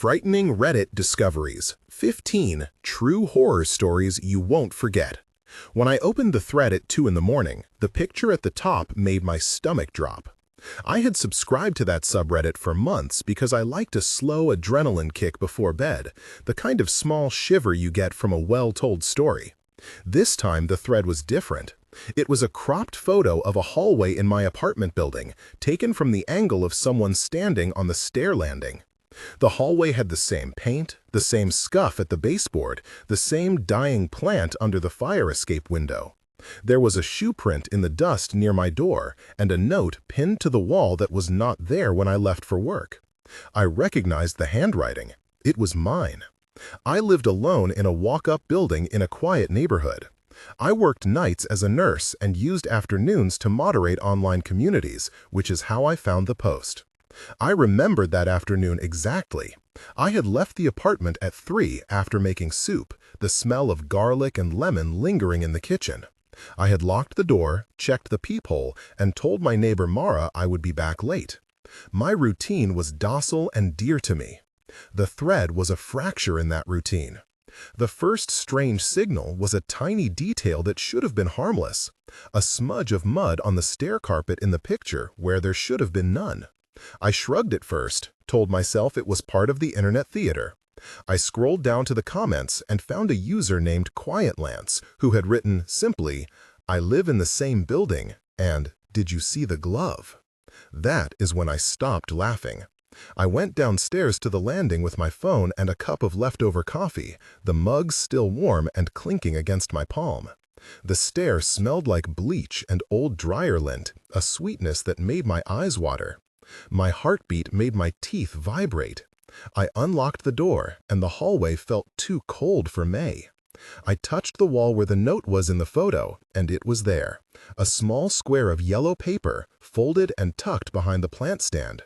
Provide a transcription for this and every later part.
Frightening Reddit discoveries. 15 true horror stories you won't forget. When I opened the thread at 2 in the morning, the picture at the top made my stomach drop. I had subscribed to that subreddit for months because I liked a slow adrenaline kick before bed, the kind of small shiver you get from a well-told story. This time the thread was different. It was a cropped photo of a hallway in my apartment building, taken from the angle of someone standing on the stair landing. The hallway had the same paint, the same scuff at the baseboard, the same dying plant under the fire escape window. There was a shoe print in the dust near my door, and a note pinned to the wall that was not there when I left for work. I recognized the handwriting. It was mine. I lived alone in a walk-up building in a quiet neighborhood. I worked nights as a nurse and used afternoons to moderate online communities, which is how I found the post. I remembered that afternoon exactly. I had left the apartment at 3 after making soup, the smell of garlic and lemon lingering in the kitchen. I had locked the door, checked the peephole, and told my neighbor Mara I would be back late. My routine was docile and dear to me. The thread was a fracture in that routine. The first strange signal was a tiny detail that should have been harmless, a smudge of mud on the stair carpet in the picture where there should have been none. I shrugged at first, told myself it was part of the internet theater. I scrolled down to the comments and found a user named QuietLance who had written simply, "I live in the same building," and "Did you see the glove?" That is when I stopped laughing. I went downstairs to the landing with my phone and a cup of leftover coffee, the mug still warm and clinking against my palm. The stair smelled like bleach and old dryer lint, a sweetness that made my eyes water. My heartbeat made my teeth vibrate. I unlocked the door, and the hallway felt too cold for May. I touched the wall where the note was in the photo, and it was there, a small square of yellow paper, folded and tucked behind the plant stand.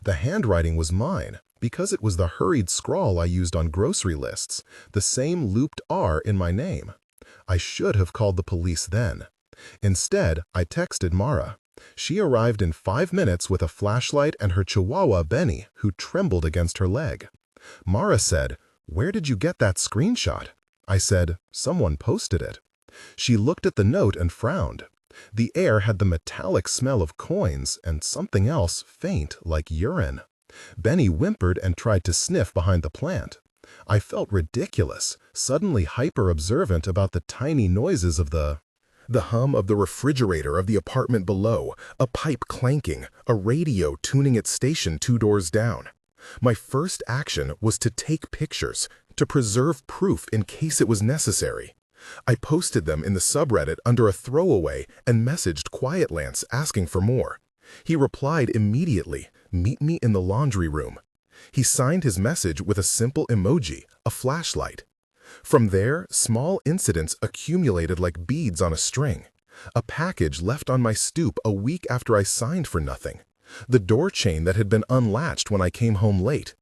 The handwriting was mine, because it was the hurried scrawl I used on grocery lists, the same looped R in my name. I should have called the police then. Instead, I texted Mara. She arrived in 5 minutes with a flashlight and her chihuahua Benny, who trembled against her leg. Mara said, "Where did you get that screenshot?" I said, "Someone posted it." She looked at the note and frowned. The air had the metallic smell of coins and something else faint like urine. Benny whimpered and tried to sniff behind the plant. I felt ridiculous, suddenly hyper-observant about the tiny noises of the hum of the refrigerator of the apartment below, a pipe clanking, a radio tuning its station 2 doors down. My first action was to take pictures, to preserve proof in case it was necessary. I posted them in the subreddit under a throwaway and messaged QuietLance asking for more. He replied immediately, "Meet me in the laundry room." He signed his message with a simple emoji, a flashlight. From there, small incidents accumulated like beads on a string. A package left on my stoop a week after I signed for nothing. The door chain that had been unlatched when I came home late.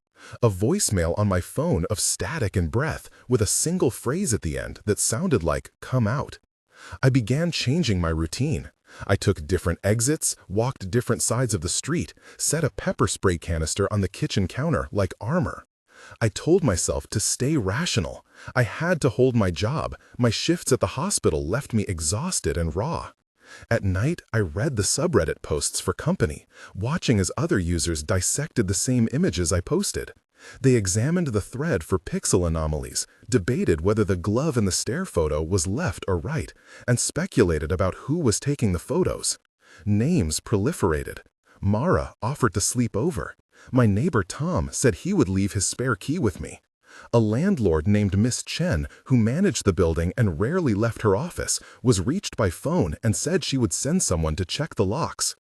A voicemail on my phone of static and breath with a single phrase at the end that sounded like, "Come out." I began changing my routine. I took different exits, walked different sides of the street, set a pepper spray canister on the kitchen counter like armor. I told myself to stay rational. I had to hold my job. My shifts at the hospital left me exhausted and raw. At night, I read the subreddit posts for company, watching as other users dissected the same images I posted. They examined the thread for pixel anomalies, debated whether the glove in the stair photo was left or right, and speculated about who was taking the photos. Names proliferated. Mara offered to sleep over. My neighbor Tom said he would leave his spare key with me. A landlord named Miss Chen, who managed the building and rarely left her office, was reached by phone and said she would send someone to check the locks.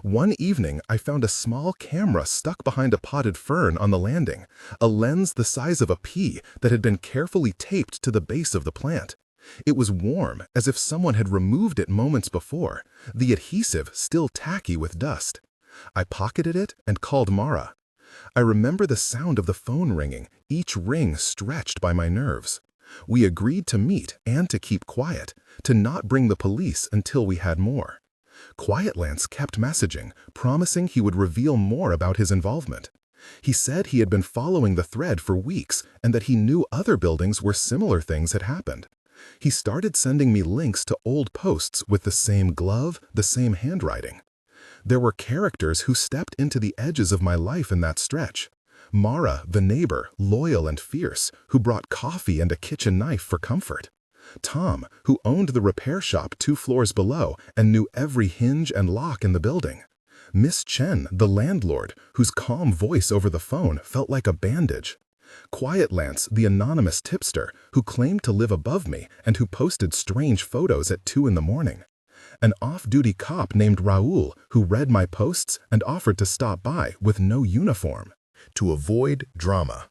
One evening, I found a small camera stuck behind a potted fern on the landing, a lens the size of a pea that had been carefully taped to the base of the plant. It was warm, as if someone had removed it moments before, the adhesive still tacky with dust. I pocketed it and called Mara. I remember the sound of the phone ringing, each ring stretched by my nerves. We agreed to meet and to keep quiet, to not bring the police until we had more. QuietLance kept messaging, promising he would reveal more about his involvement. He said he had been following the thread for weeks and that he knew other buildings where similar things had happened. He started sending me links to old posts with the same glove, the same handwriting. There were characters who stepped into the edges of my life in that stretch. Mara, the neighbor, loyal and fierce, who brought coffee and a kitchen knife for comfort. Tom, who owned the repair shop 2 floors below and knew every hinge and lock in the building. Miss Chen, the landlord, whose calm voice over the phone felt like a bandage. Quiet Lance, the anonymous tipster, who claimed to live above me and who posted strange photos at 2 in the morning. An off-duty cop named Raoul, who read my posts and offered to stop by with no uniform. To avoid drama.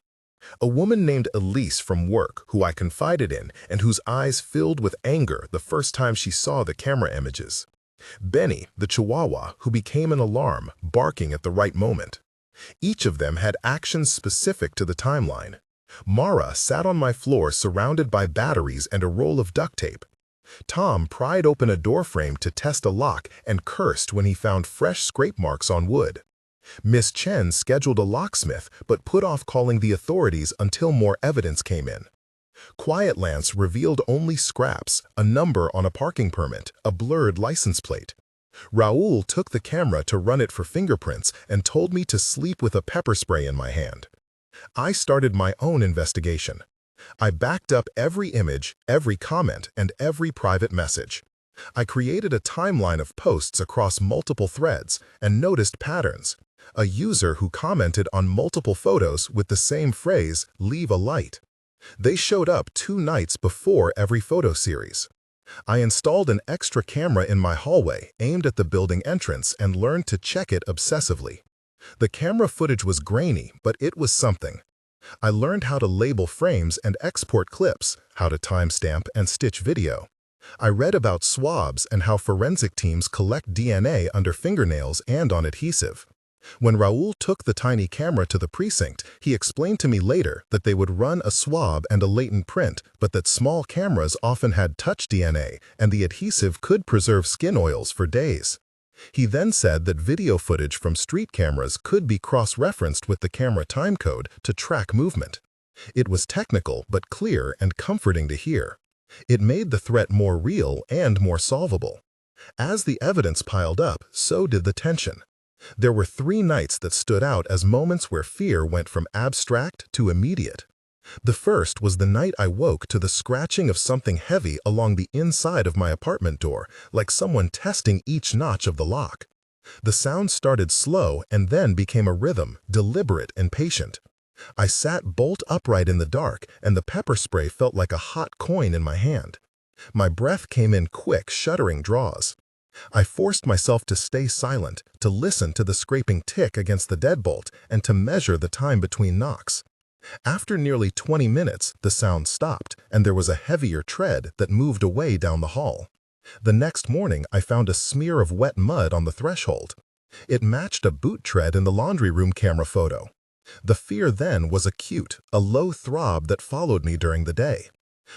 A woman named Elise from work who I confided in and whose eyes filled with anger the first time she saw the camera images. Benny, the Chihuahua, who became an alarm, barking at the right moment. Each of them had actions specific to the timeline. Mara sat on my floor surrounded by batteries and a roll of duct tape. Tom pried open a doorframe to test a lock and cursed when he found fresh scrape marks on wood. Miss Chen scheduled a locksmith but put off calling the authorities until more evidence came in. Quiet Lance revealed only scraps, a number on a parking permit, a blurred license plate. Raoul took the camera to run it for fingerprints and told me to sleep with a pepper spray in my hand. I started my own investigation. I backed up every image, every comment, and every private message. I created a timeline of posts across multiple threads and noticed patterns. A user who commented on multiple photos with the same phrase, "Leave a light." They showed up 2 nights before every photo series. I installed an extra camera in my hallway aimed at the building entrance and learned to check it obsessively. The camera footage was grainy, but it was something. I learned how to label frames and export clips, how to timestamp and stitch video. I read about swabs and how forensic teams collect DNA under fingernails and on adhesive. When Raoul took the tiny camera to the precinct, he explained to me later that they would run a swab and a latent print, but that small cameras often had touch DNA and the adhesive could preserve skin oils for days. He then said that video footage from street cameras could be cross-referenced with the camera timecode to track movement. It was technical but clear and comforting to hear. It made the threat more real and more solvable. As the evidence piled up, so did the tension. There were 3 nights that stood out as moments where fear went from abstract to immediate. The first was the night I woke to the scratching of something heavy along the inside of my apartment door, like someone testing each notch of the lock. The sound started slow and then became a rhythm, deliberate and patient. I sat bolt upright in the dark, and the pepper spray felt like a hot coin in my hand. My breath came in quick, shuddering draws. I forced myself to stay silent, to listen to the scraping tick against the deadbolt, and to measure the time between knocks. After nearly 20 minutes, the sound stopped, and there was a heavier tread that moved away down the hall. The next morning, I found a smear of wet mud on the threshold. It matched a boot tread in the laundry room camera photo. The fear then was acute, a low throb that followed me during the day.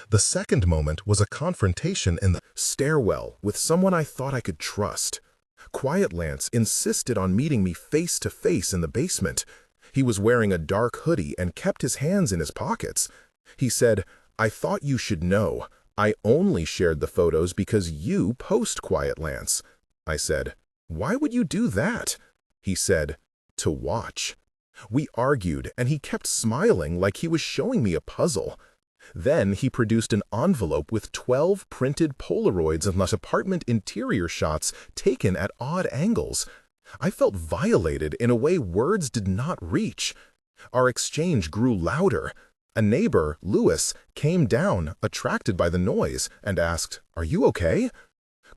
The second moment was a confrontation in the stairwell with someone I thought I could trust. Quiet Lance insisted on meeting me face to face in the basement. He was wearing a dark hoodie and kept his hands in his pockets. He said, "I thought you should know. I only shared the photos because you post, Quiet Lance." I said, "Why would you do that?" He said, "To watch." We argued, and he kept smiling like he was showing me a puzzle. Then he produced an envelope with 12 printed Polaroids of my apartment interior shots taken at odd angles. I felt violated in a way words did not reach. Our exchange grew louder. A neighbor, Louis, came down, attracted by the noise, and asked, "Are you okay?"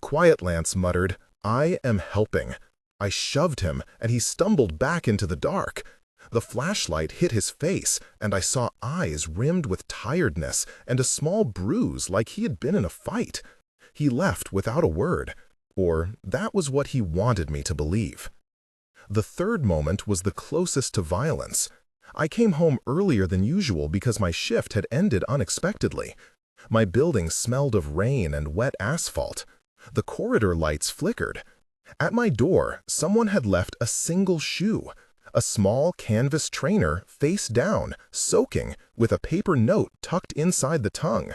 Quiet Lance muttered, "I am helping." I shoved him, and he stumbled back into the dark. The flashlight hit his face, and I saw eyes rimmed with tiredness and a small bruise like he had been in a fight. He left without a word, or that was what he wanted me to believe. The third moment was the closest to violence. I came home earlier than usual because my shift had ended unexpectedly. My building smelled of rain and wet asphalt. The corridor lights flickered. At my door, someone had left a single shoe. A small canvas trainer face down, soaking, with a paper note tucked inside the tongue.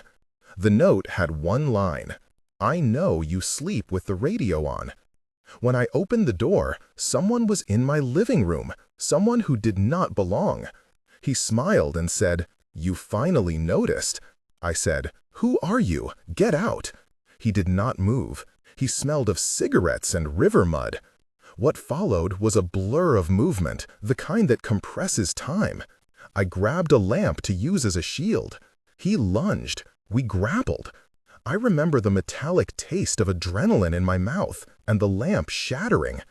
The note had one line: "I know you sleep with the radio on." When I opened the door, someone was in my living room, someone who did not belong. He smiled and said, "You finally noticed." I said, "Who are you? Get out." He did not move. He smelled of cigarettes and river mud. What followed was a blur of movement, the kind that compresses time. I grabbed a lamp to use as a shield. He lunged. We grappled. I remember the metallic taste of adrenaline in my mouth and the lamp shattering.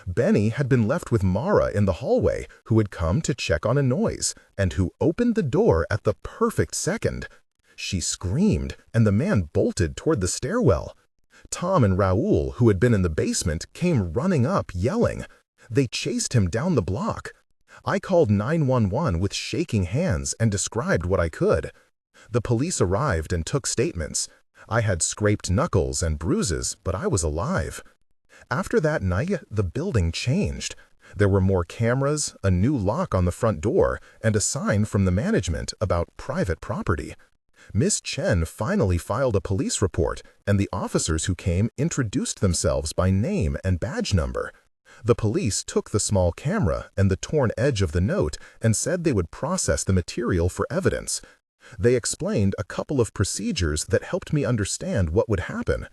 Benny had been left with Mara in the hallway, who had come to check on a noise, and who opened the door at the perfect second. She screamed, and the man bolted toward the stairwell. Tom and Raoul, who had been in the basement, came running up, yelling. They chased him down the block. I called 911 with shaking hands and described what I could. The police arrived and took statements. I had scraped knuckles and bruises, but I was alive. After that night, the building changed. There were more cameras, a new lock on the front door, and a sign from the management about private property. Miss Chen finally filed a police report, and the officers who came introduced themselves by name and badge number. The police took the small camera and the torn edge of the note and said they would process the material for evidence. They explained a couple of procedures that helped me understand what would happen.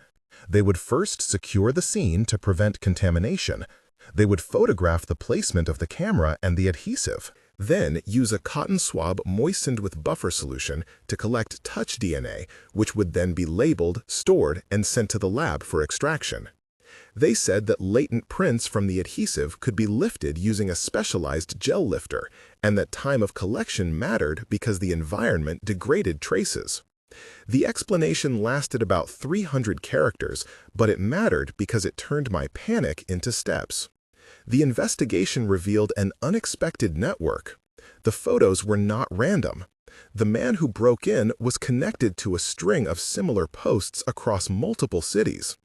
They would first secure the scene to prevent contamination. They would photograph the placement of the camera and the adhesive. Then use a cotton swab moistened with buffer solution to collect touch DNA, which would then be labeled, stored, and sent to the lab for extraction. They said that latent prints from the adhesive could be lifted using a specialized gel lifter, and that time of collection mattered because the environment degraded traces. The explanation lasted about 300 characters, but it mattered because it turned my panic into steps. The investigation revealed an unexpected network. The photos were not random. The man who broke in was connected to a string of similar posts across multiple cities.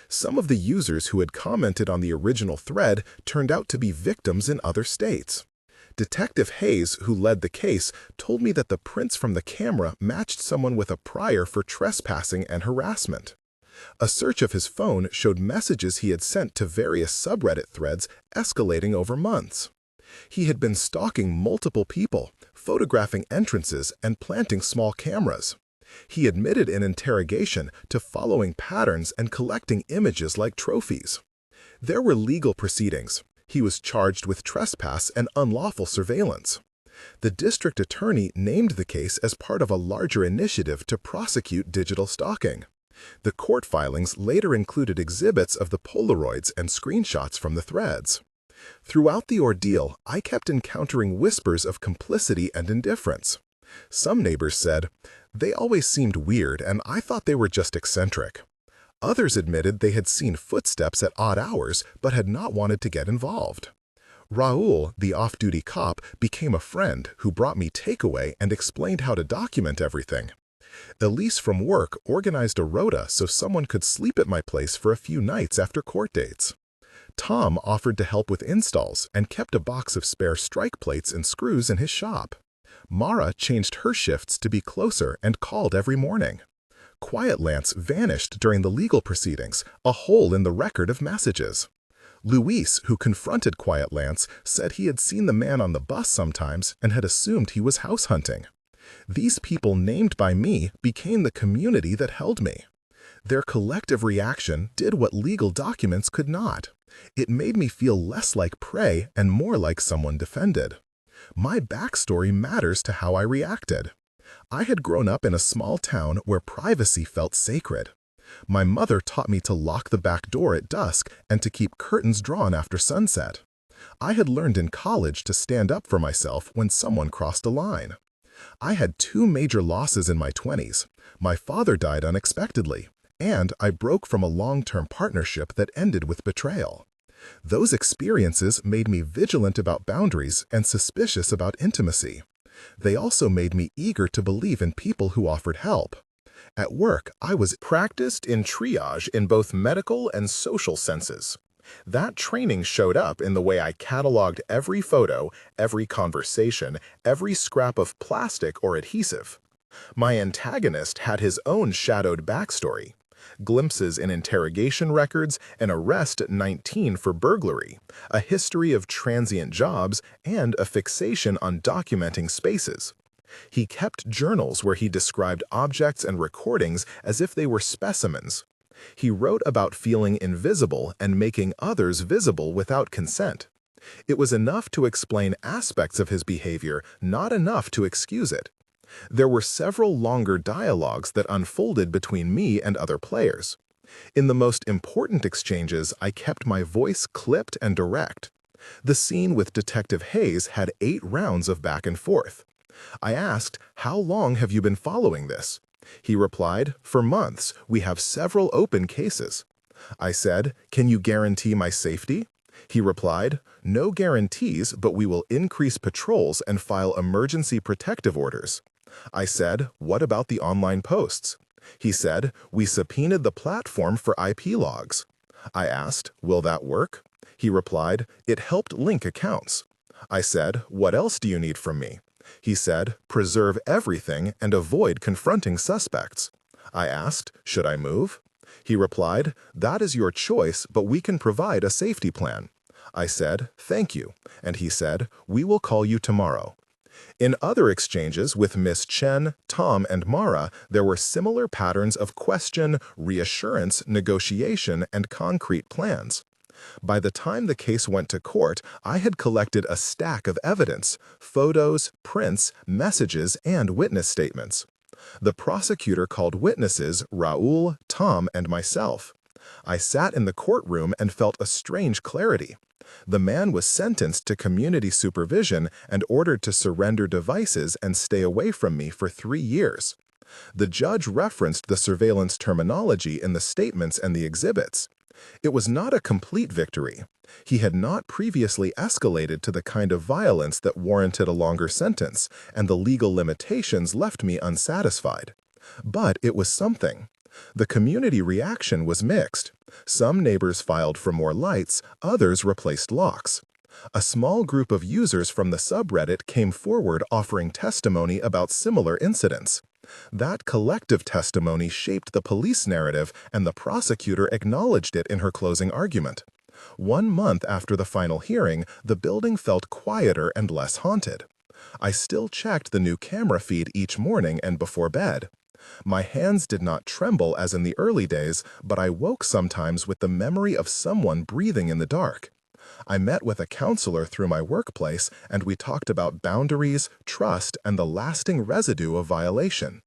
Some of the users who had commented on the original thread turned out to be victims in other states. Detective Hayes, who led the case, told me that the prints from the camera matched someone with a prior for trespassing and harassment. A search of his phone showed messages he had sent to various subreddit threads escalating over months. He had been stalking multiple people, photographing entrances, and planting small cameras. He admitted in interrogation to following patterns and collecting images like trophies. There were legal proceedings. He was charged with trespass and unlawful surveillance. The district attorney named the case as part of a larger initiative to prosecute digital stalking. The court filings later included exhibits of the Polaroids and screenshots from the threads. Throughout the ordeal, I kept encountering whispers of complicity and indifference. Some neighbors said, "They always seemed weird and I thought they were just eccentric." Others admitted they had seen footsteps at odd hours but had not wanted to get involved. Raoul, the off-duty cop, became a friend who brought me takeaway and explained how to document everything. Elise from work organized a rota so someone could sleep at my place for a few nights after court dates. Tom offered to help with installs and kept a box of spare strike plates and screws in his shop. Mara changed her shifts to be closer and called every morning. Quiet Lance vanished during the legal proceedings, a hole in the record of messages. Luis, who confronted Quiet Lance, said he had seen the man on the bus sometimes and had assumed he was house hunting. These people named by me became the community that held me. Their collective reaction did what legal documents could not. It made me feel less like prey and more like someone defended. My backstory matters to how I reacted. I had grown up in a small town where privacy felt sacred. My mother taught me to lock the back door at dusk and to keep curtains drawn after sunset. I had learned in college to stand up for myself when someone crossed a line. I had two major losses in my 20s. My father died unexpectedly, and I broke from a long-term partnership that ended with betrayal. Those experiences made me vigilant about boundaries and suspicious about intimacy. They also made me eager to believe in people who offered help. At work, I was practiced in triage in both medical and social senses. That training showed up in the way I cataloged every photo, every conversation, every scrap of plastic or adhesive. My antagonist had his own shadowed backstory. Glimpses in interrogation records, an arrest at 19 for burglary, a history of transient jobs, and a fixation on documenting spaces. He kept journals where he described objects and recordings as if they were specimens. He wrote about feeling invisible and making others visible without consent. It was enough to explain aspects of his behavior, not enough to excuse it. There were several longer dialogues that unfolded between me and other players. In the most important exchanges, I kept my voice clipped and direct. The scene with Detective Hayes had 8 rounds of back and forth. I asked, "How long have you been following this?" He replied, "For months. We have several open cases." I said, "Can you guarantee my safety?" He replied, "No guarantees, but we will increase patrols and file emergency protective orders." I said, "What about the online posts?" He said, "We subpoenaed the platform for IP logs." I asked, "Will that work?" He replied, "It helped link accounts." I said, "What else do you need from me?" He said, "Preserve everything and avoid confronting suspects." I asked, "Should I move?" He replied, "That is your choice, but we can provide a safety plan." I said, "Thank you," and he said, "We will call you tomorrow." In other exchanges with Miss Chen, Tom, and Mara, there were similar patterns of question, reassurance, negotiation, and concrete plans. By the time the case went to court, I had collected a stack of evidence, photos, prints, messages, and witness statements. The prosecutor called witnesses Raoul, Tom, and myself. I sat in the courtroom and felt a strange clarity. The man was sentenced to community supervision and ordered to surrender devices and stay away from me for 3 years. The judge referenced the surveillance terminology in the statements and the exhibits. It was not a complete victory. He had not previously escalated to the kind of violence that warranted a longer sentence, and the legal limitations left me unsatisfied. But it was something. The community reaction was mixed. Some neighbors filed for more lights, others replaced locks. A small group of users from the subreddit came forward offering testimony about similar incidents. That collective testimony shaped the police narrative, and the prosecutor acknowledged it in her closing argument. 1 month after the final hearing, the building felt quieter and less haunted. I still checked the new camera feed each morning and before bed. My hands did not tremble as in the early days, but I woke sometimes with the memory of someone breathing in the dark. I met with a counselor through my workplace, and we talked about boundaries, trust, and the lasting residue of violation.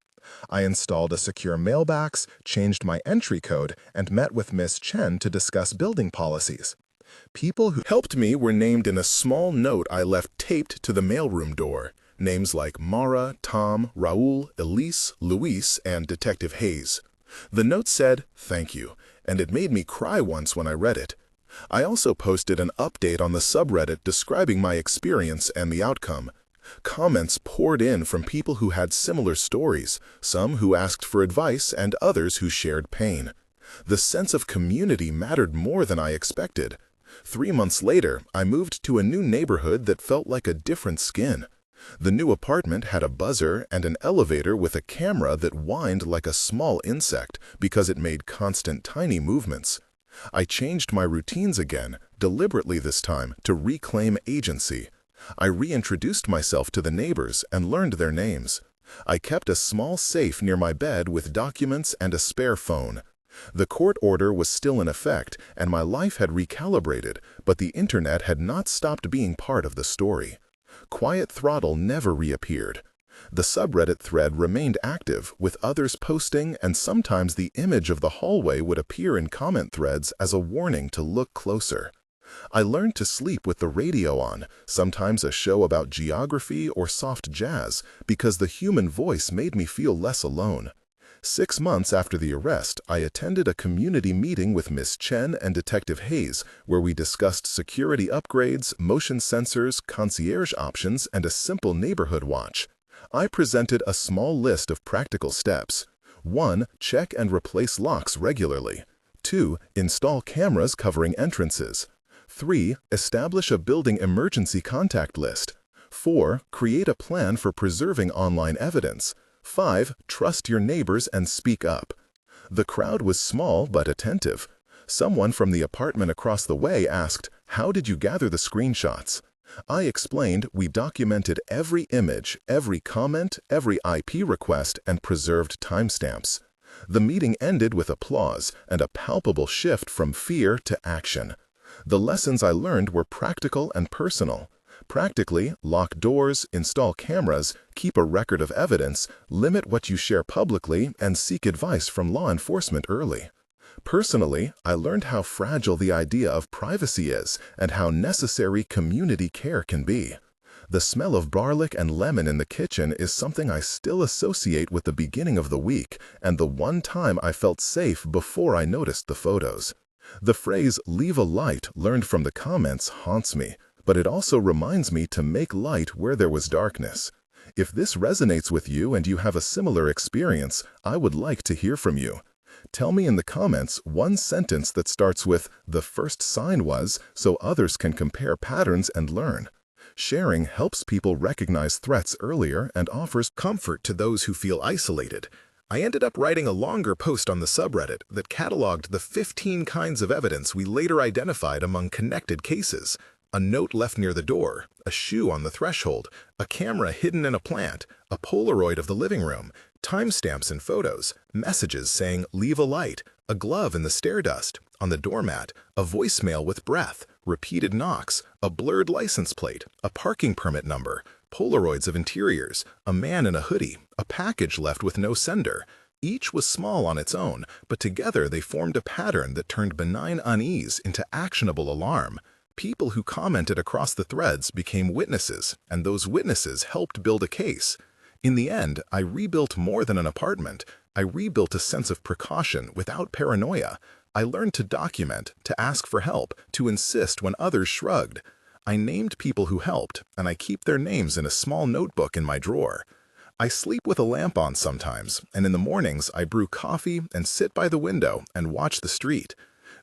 I installed a secure mailbox, changed my entry code, and met with Miss Chen to discuss building policies. People who helped me were named in a small note I left taped to the mailroom door. Names like Mara, Tom, Raoul, Elise, Luis, and Detective Hayes. The note said, "Thank you," and it made me cry once when I read it. I also posted an update on the subreddit describing my experience and the outcome. Comments poured in from people who had similar stories, some who asked for advice and others who shared pain. The sense of community mattered more than I expected. 3 months later, I moved to a new neighborhood that felt like a different skin. The new apartment had a buzzer and an elevator with a camera that whined like a small insect because it made constant tiny movements. I changed my routines again, deliberately this time, to reclaim agency. I reintroduced myself to the neighbors and learned their names. I kept a small safe near my bed with documents and a spare phone. The court order was still in effect, and my life had recalibrated, but the internet had not stopped being part of the story. Quiet Throttle never reappeared. The subreddit thread remained active, with others posting, and sometimes the image of the hallway would appear in comment threads as a warning to look closer. I learned to sleep with the radio on, sometimes a show about geography or soft jazz, because the human voice made me feel less alone. 6 months after the arrest, I attended a community meeting with Miss Chen and Detective Hayes, where we discussed security upgrades, motion sensors, concierge options, and a simple neighborhood watch. I presented a small list of practical steps. 1. Check and replace locks regularly. 2. Install cameras covering entrances. 3. Establish a building emergency contact list. 4. Create a plan for preserving online evidence. 5. Trust your neighbors and speak up. The crowd was small but attentive. Someone from the apartment across the way asked, "How did you gather the screenshots?" I explained we documented every image, every comment, every IP request, and preserved timestamps. The meeting ended with applause and a palpable shift from fear to action. The lessons I learned were practical and personal. Practically, lock doors, install cameras, keep a record of evidence, limit what you share publicly, and seek advice from law enforcement early. Personally, I learned how fragile the idea of privacy is and how necessary community care can be. The smell of garlic and lemon in the kitchen is something I still associate with the beginning of the week and the one time I felt safe before I noticed the photos. The phrase "leave a light" learned from the comments haunts me, but it also reminds me to make light where there was darkness. If this resonates with you and you have a similar experience, I would like to hear from you. Tell me in the comments one sentence that starts with "the first sign was," so others can compare patterns and learn. Sharing helps people recognize threats earlier and offers comfort to those who feel isolated. I ended up writing a longer post on the subreddit that cataloged the 15 kinds of evidence we later identified among connected cases. A note left near the door, a shoe on the threshold, a camera hidden in a plant, a Polaroid of the living room, timestamps and photos, messages saying "leave a light," a glove in the stair dust, on the doormat, a voicemail with breath, repeated knocks, a blurred license plate, a parking permit number, Polaroids of interiors, a man in a hoodie, a package left with no sender. Each was small on its own, but together they formed a pattern that turned benign unease into actionable alarm. People who commented across the threads became witnesses, and those witnesses helped build a case. In the end, I rebuilt more than an apartment. I rebuilt a sense of precaution without paranoia. I learned to document, to ask for help, to insist when others shrugged. I named people who helped, and I keep their names in a small notebook in my drawer. I sleep with a lamp on sometimes, and in the mornings I brew coffee and sit by the window and watch the street.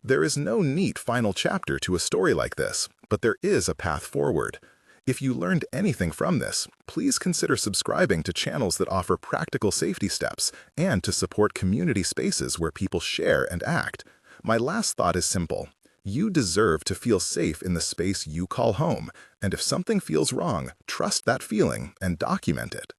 There is no neat final chapter to a story like this, but there is a path forward. If you learned anything from this, please consider subscribing to channels that offer practical safety steps and to support community spaces where people share and act. My last thought is simple. You deserve to feel safe in the space you call home, and if something feels wrong, trust that feeling and document it.